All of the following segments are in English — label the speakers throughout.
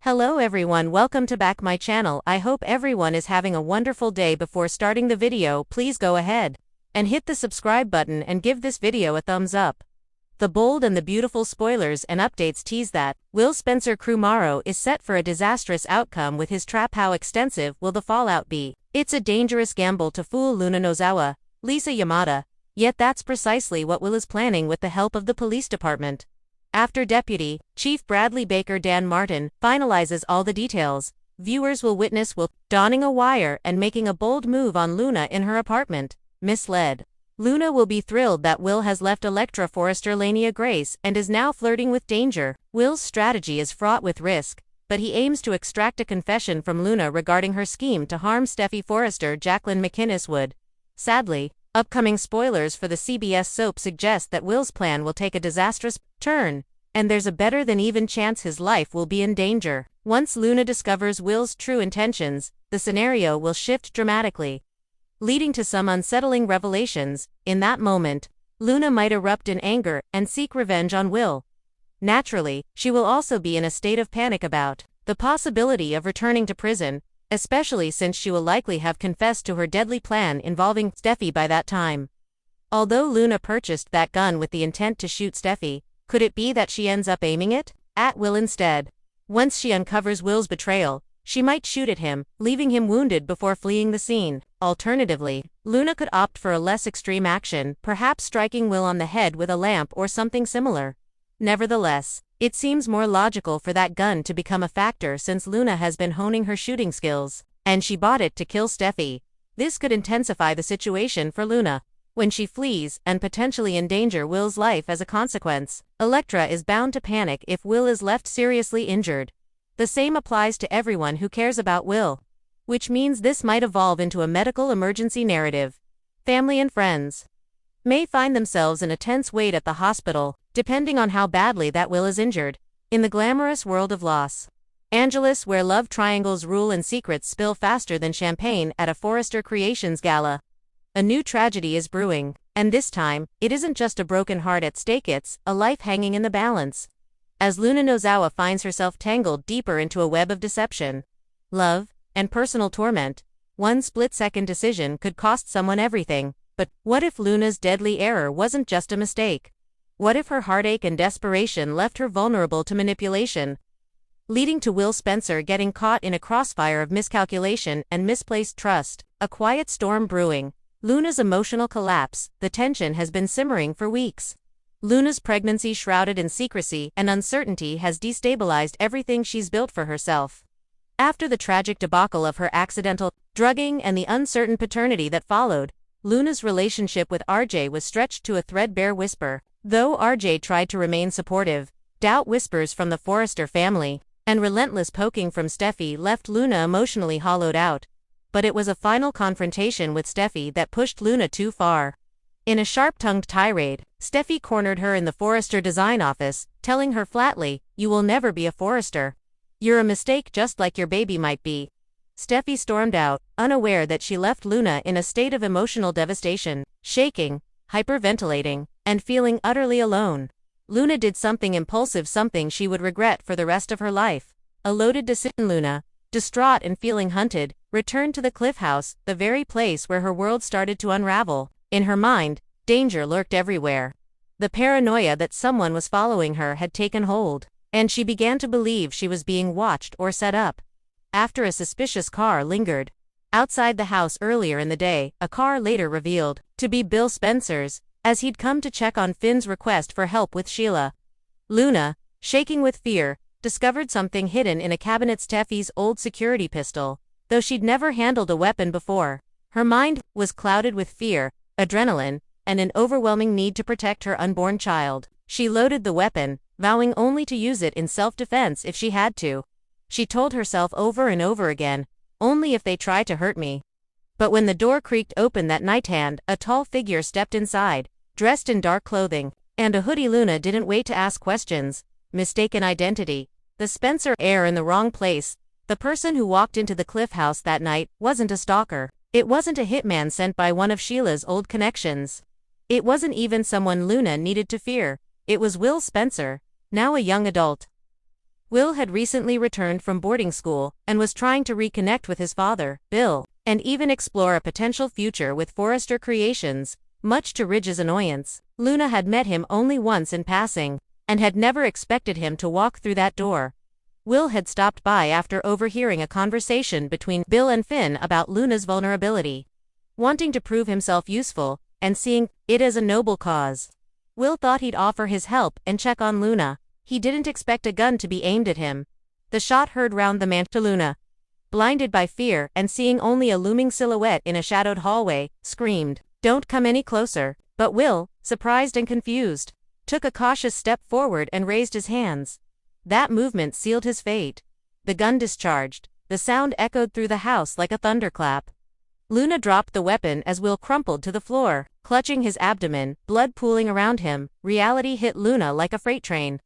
Speaker 1: Hello everyone, welcome to back my channel. I hope everyone is having a wonderful day. Before starting the video, please go ahead and hit the subscribe button and give this video a thumbs up. The bold and the beautiful spoilers and updates tease that Will Spencer Crumaro is set for a disastrous outcome with his trap. How extensive will the fallout be? It's a dangerous gamble to fool Luna Nozawa, Lisa Yamada, yet that's precisely what Will is planning with the help of the police department. After Deputy Chief Bradley Baker Dan Martin finalizes all the details, viewers will witness Will donning a wire and making a bold move on Luna in her apartment. Misled. Luna will be thrilled that Will has left Electra Forrester Lania Grace and is now flirting with danger. Will's strategy is fraught with risk, but he aims to extract a confession from Luna regarding her scheme to harm Steffi Forrester. Jacqueline McInnes would. Sadly, upcoming spoilers for the CBS soap suggest that Will's plan will take a disastrous turn, and there's a better than even chance his life will be in danger. Once Luna discovers Will's true intentions, the scenario will shift dramatically, leading to some unsettling revelations. In that moment, Luna might erupt in anger and seek revenge on Will. Naturally, she will also be in a state of panic about the possibility of returning to prison, especially since she will likely have confessed to her deadly plan involving Steffi by that time. Although Luna purchased that gun with the intent to shoot Steffi, could it be that she ends up aiming it at Will instead? Once she uncovers Will's betrayal, she might shoot at him, leaving him wounded before fleeing the scene. Alternatively, Luna could opt for a less extreme action, perhaps striking Will on the head with a lamp or something similar. Nevertheless, it seems more logical for that gun to become a factor since Luna has been honing her shooting skills, and she bought it to kill Steffi. This could intensify the situation for Luna when she flees and potentially endanger Will's life as a consequence. Electra is bound to panic if Will is left seriously injured. The same applies to everyone who cares about Will, which means this might evolve into a medical emergency narrative. Family and friends may find themselves in a tense wait at the hospital, depending on how badly that Will is injured. In the glamorous world of Los Angeles, where love triangles rule and secrets spill faster than champagne at a Forrester Creations gala, a new tragedy is brewing, and this time, it isn't just a broken heart at stake, it's a life hanging in the balance. As Luna Nozawa finds herself tangled deeper into a web of deception, love, and personal torment, one split-second decision could cost someone everything. But what if Luna's deadly error wasn't just a mistake? What if her heartache and desperation left her vulnerable to manipulation, leading to Will Spencer getting caught in a crossfire of miscalculation and misplaced trust? A quiet storm brewing. Luna's emotional collapse. The tension has been simmering for weeks. Luna's pregnancy, shrouded in secrecy and uncertainty, has destabilized everything she's built for herself. After the tragic debacle of her accidental drugging and the uncertain paternity that followed, Luna's relationship with RJ was stretched to a threadbare whisper. Though RJ tried to remain supportive, doubt whispers from the Forrester family and relentless poking from Steffi left Luna emotionally hollowed out. But it was a final confrontation with Steffi that pushed Luna too far. In a sharp-tongued tirade, Steffi cornered her in the Forrester design office, telling her flatly, "You will never be a Forrester. You're a mistake just like your baby might be." Steffi stormed out, unaware that she left Luna in a state of emotional devastation, shaking, hyperventilating, and feeling utterly alone. Luna did something impulsive, something she would regret for the rest of her life. A loaded decision. Luna, distraught and feeling hunted, returned to the Cliff House, the very place where her world started to unravel. In her mind, danger lurked everywhere. The paranoia that someone was following her had taken hold, and she began to believe she was being watched or set up. After a suspicious car lingered outside the house earlier in the day, a car later revealed to be Bill Spencer's, as he'd come to check on Finn's request for help with Sheila. Luna, shaking with fear, discovered something hidden in a cabinet: Steffi's old security pistol. Though she'd never handled a weapon before, her mind was clouded with fear, adrenaline, and an overwhelming need to protect her unborn child. She loaded the weapon, vowing only to use it in self-defense if she had to. She told herself over and over again, "Only if they try to hurt me." But when the door creaked open that night, a tall figure stepped inside, dressed in dark clothing and a hoodie. Luna didn't wait to ask questions. Mistaken identity. The Spencer heir in the wrong place. The person who walked into the Cliff House that night wasn't a stalker. It wasn't a hitman sent by one of Sheila's old connections. It wasn't even someone Luna needed to fear. It was Will Spencer, now a young adult, Will had recently returned from boarding school and was trying to reconnect with his father, Bill, and even explore a potential future with Forrester Creations. Much to Ridge's annoyance, Luna had met him only once in passing, and had never expected him to walk through that door. Will had stopped by after overhearing a conversation between Bill and Finn about Luna's vulnerability. Wanting to prove himself useful, and seeing it as a noble cause, Will thought he'd offer his help and check on Luna. He didn't expect a gun to be aimed at him. The shot heard round the mansion to Luna, blinded by fear and seeing only a looming silhouette in a shadowed hallway, screamed, "Don't come any closer." But Will, surprised and confused, took a cautious step forward and raised his hands. That movement sealed his fate. The gun discharged. The sound echoed through the house like a thunderclap. Luna dropped the weapon as Will crumpled to the floor, clutching his abdomen, blood pooling around him. Reality hit Luna like a freight train.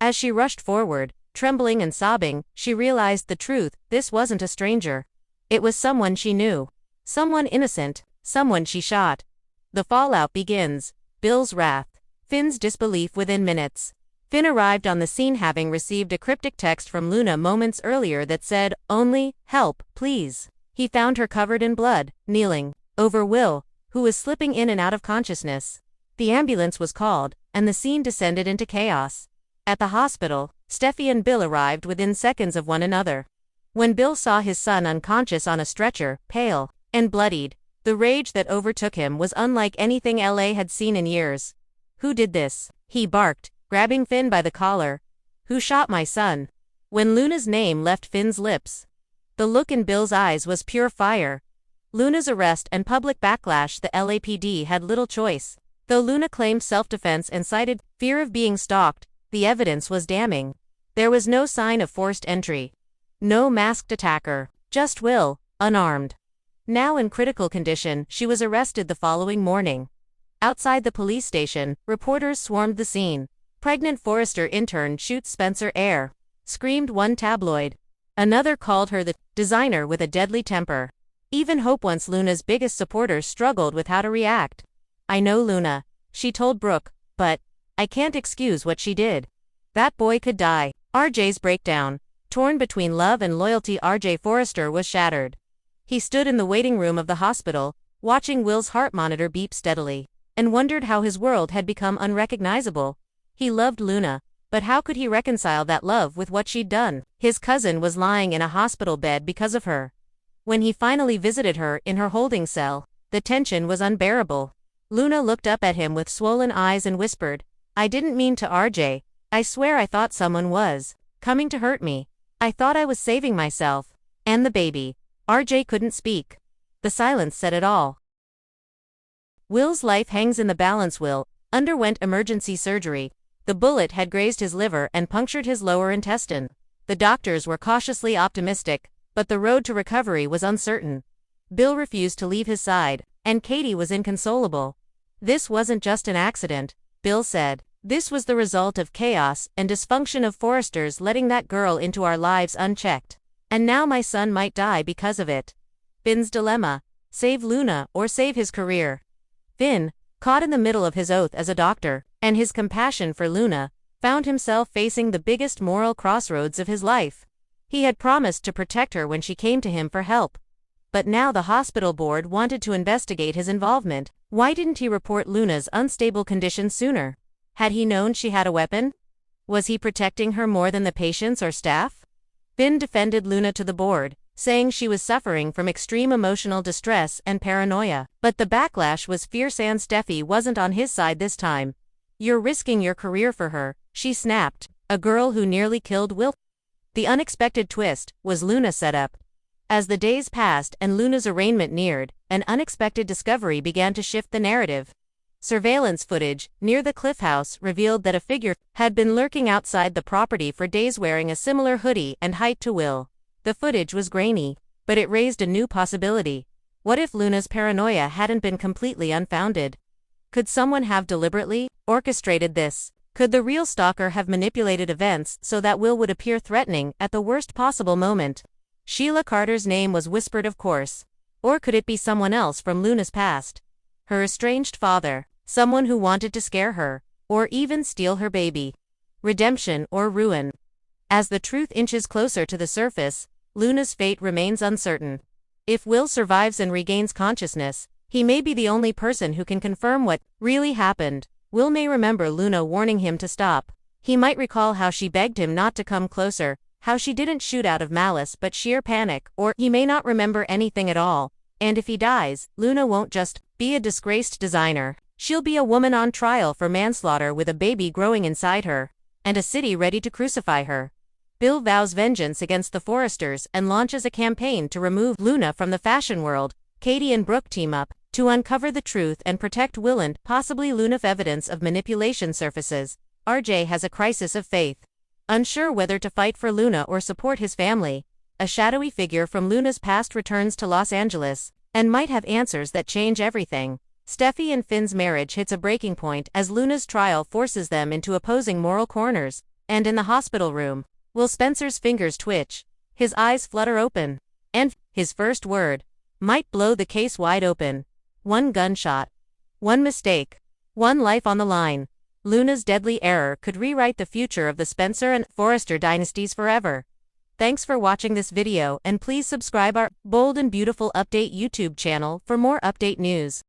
Speaker 1: As she rushed forward, trembling and sobbing, she realized the truth. This wasn't a stranger. It was someone she knew. Someone innocent. Someone she shot. The fallout begins. Bill's wrath. Finn's disbelief within minutes. Finn arrived on the scene having received a cryptic text from Luna moments earlier that said, "Only, help, please." He found her covered in blood, kneeling over Will, who was slipping in and out of consciousness. The ambulance was called, and the scene descended into chaos. At the hospital, Steffi and Bill arrived within seconds of one another. When Bill saw his son unconscious on a stretcher, pale and bloodied, the rage that overtook him was unlike anything LA had seen in years. "Who did this?" he barked, grabbing Finn by the collar. "Who shot my son?" When Luna's name left Finn's lips, the look in Bill's eyes was pure fire. Luna's arrest and public backlash. The LAPD had little choice. Though Luna claimed self-defense and cited fear of being stalked, the evidence was damning. There was no sign of forced entry. No masked attacker. Just Will, unarmed. Now in critical condition, she was arrested the following morning. Outside the police station, reporters swarmed the scene. "Pregnant Forrester intern shoots Spencer Air," screamed one tabloid. Another called her the designer with a deadly temper. Even Hope, once Luna's biggest supporter, struggled with how to react. "I know Luna," she told Brooke, "but I can't excuse what she did. That boy could die." RJ's breakdown. Torn between love and loyalty, RJ Forrester was shattered. He stood in the waiting room of the hospital, watching Will's heart monitor beep steadily, and wondered how his world had become unrecognizable. He loved Luna, but how could he reconcile that love with what she'd done? His cousin was lying in a hospital bed because of her. When he finally visited her in her holding cell, the tension was unbearable. Luna looked up at him with swollen eyes and whispered, "I didn't mean to, RJ. I swear I thought someone was coming to hurt me. I thought I was saving myself. And the baby." RJ couldn't speak. The silence said it all. Will's life hangs in the balance. Will underwent emergency surgery. The bullet had grazed his liver and punctured his lower intestine. The doctors were cautiously optimistic, but the road to recovery was uncertain. Bill refused to leave his side, and Katie was inconsolable. "This wasn't just an accident," Bill said. "This was the result of chaos and dysfunction of Forrester's letting that girl into our lives unchecked. And now my son might die because of it." Finn's dilemma: save Luna or save his career. Finn, caught in the middle of his oath as a doctor, and his compassion for Luna, found himself facing the biggest moral crossroads of his life. He had promised to protect her when she came to him for help. But now the hospital board wanted to investigate his involvement. Why didn't he report Luna's unstable condition sooner? Had he known she had a weapon? Was he protecting her more than the patients or staff? Finn defended Luna to the board, saying she was suffering from extreme emotional distress and paranoia. But the backlash was fierce, and Steffi wasn't on his side this time. "You're risking your career for her," she snapped. "A girl who nearly killed Will." The unexpected twist was Luna set up. As the days passed and Luna's arraignment neared, an unexpected discovery began to shift the narrative. Surveillance footage near the Cliff House revealed that a figure had been lurking outside the property for days wearing a similar hoodie and height to Will. The footage was grainy, but it raised a new possibility. What if Luna's paranoia hadn't been completely unfounded? Could someone have deliberately orchestrated this? Could the real stalker have manipulated events so that Will would appear threatening at the worst possible moment? Sheila Carter's name was whispered, of course. Or could it be someone else from Luna's past? Her estranged father, someone who wanted to scare her, or even steal her baby. Redemption or ruin? As the truth inches closer to the surface, Luna's fate remains uncertain. If Will survives and regains consciousness, he may be the only person who can confirm what really happened. Will may remember Luna warning him to stop. He might recall how she begged him not to come closer, how she didn't shoot out of malice but sheer panic, or he may not remember anything at all. And if he dies, Luna won't just be a disgraced designer. She'll be a woman on trial for manslaughter with a baby growing inside her, and a city ready to crucify her. Bill vows vengeance against the Forresters and launches a campaign to remove Luna from the fashion world. Katie and Brooke team up to uncover the truth and protect Will and possibly Luna. If evidence of manipulation surfaces, RJ has a crisis of faith. Unsure whether to fight for Luna or support his family, a shadowy figure from Luna's past returns to Los Angeles and might have answers that change everything. Steffi and Finn's marriage hits a breaking point as Luna's trial forces them into opposing moral corners. And in the hospital room, will Spencer's fingers twitch, his eyes flutter open, and his first word might blow the case wide open. One gunshot, one mistake, one life on the line. Luna's deadly error could rewrite the future of the Spencer and Forrester dynasties forever. Thanks for watching this video, and please subscribe our Bold and Beautiful Update YouTube channel for more update news.